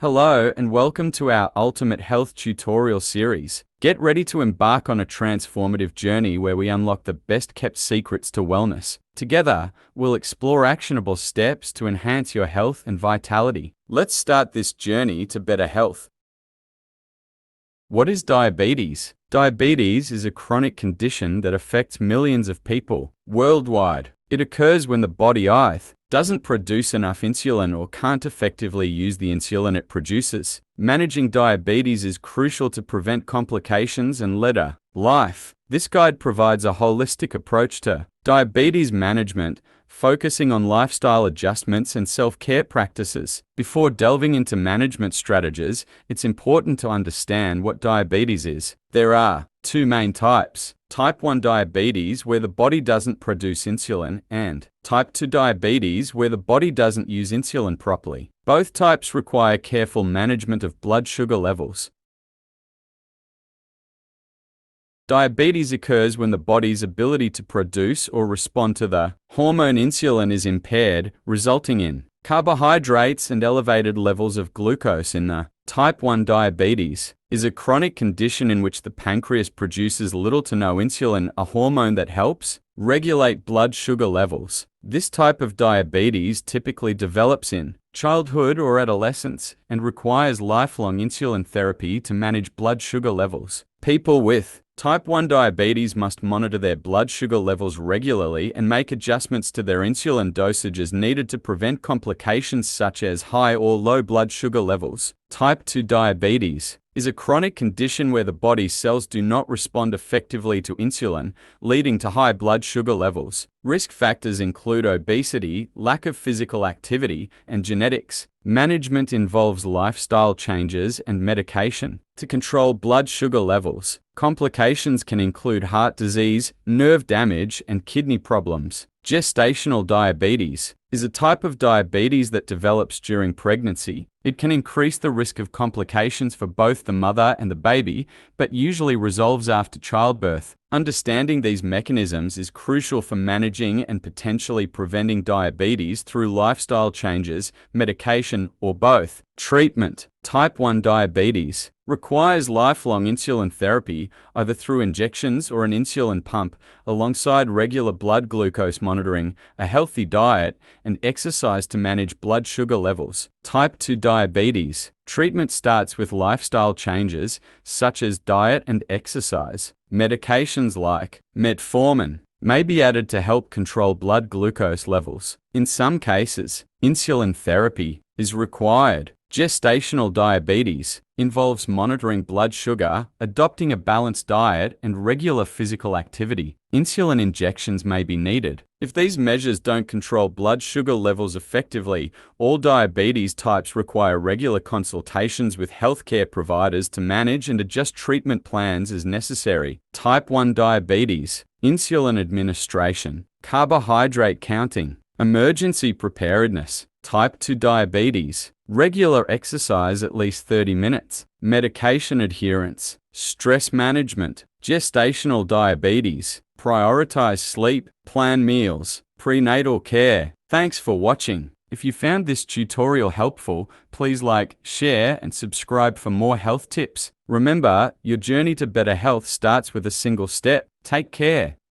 Hello and welcome to our Ultimate Health tutorial series. Get ready to embark on a transformative journey where we unlock the best-kept secrets to wellness. Together, we'll explore actionable steps to enhance your health and vitality. Let's start this journey to better health. What is diabetes? Diabetes is a chronic condition that affects millions of people worldwide. It occurs when the body either doesn't produce enough insulin or can't effectively use the insulin it produces. Managing diabetes is crucial to prevent complications and later life. This guide provides a holistic approach to diabetes management, focusing on lifestyle adjustments and self-care practices. Before delving into management strategies, it's important to understand what diabetes is. There are two main types: type 1 diabetes, where the body doesn't produce insulin, and type 2 diabetes, where the body doesn't use insulin properly. Both types require careful management of blood sugar levels. Diabetes occurs when the body's ability to produce or respond to the hormone insulin is impaired, resulting in carbohydrates and elevated levels of glucose in the type 1 diabetes is a chronic condition in which the pancreas produces little to no insulin, a hormone that helps regulate blood sugar levels. This type of diabetes typically develops in childhood or adolescence and requires lifelong insulin therapy to manage blood sugar levels. People with type 1 diabetes must monitor their blood sugar levels regularly and make adjustments to their insulin dosage as needed to prevent complications such as high or low blood sugar levels. Type 2 diabetes is a chronic condition where the body's cells do not respond effectively to insulin, leading to high blood sugar levels. Risk factors include obesity, lack of physical activity, and genetics. Management involves lifestyle changes and medication to control blood sugar levels. Complications can include heart disease, nerve damage, and kidney problems. Gestational diabetes is a type of diabetes that develops during pregnancy. It can increase the risk of complications for both the mother and the baby, but usually resolves after childbirth. Understanding these mechanisms is crucial for managing and potentially preventing diabetes through lifestyle changes, medication, or both. Treatment: type 1 diabetes requires lifelong insulin therapy, either through injections or an insulin pump, alongside regular blood glucose monitoring, a healthy diet, and exercise to manage blood sugar levels. Type 2 diabetes treatment starts with lifestyle changes, such as diet and exercise. Medications like metformin may be added to help control blood glucose levels. In some cases, insulin therapy is required. Gestational diabetes involves monitoring blood sugar, adopting a balanced diet, and regular physical activity. Insulin injections may be needed. If these measures don't control blood sugar levels effectively, all diabetes types require regular consultations with healthcare providers to manage and adjust treatment plans as necessary. Type 1 diabetes, insulin administration, carbohydrate counting, emergency preparedness. Type 2 diabetes, regular exercise at least 30 minutes, medication adherence, stress management. Gestational diabetes, prioritize sleep, plan meals, prenatal care. Thanks for watching. If you found this tutorial helpful, please like, share, and subscribe for more health tips. Remember, your journey to better health starts with a single step. Take care.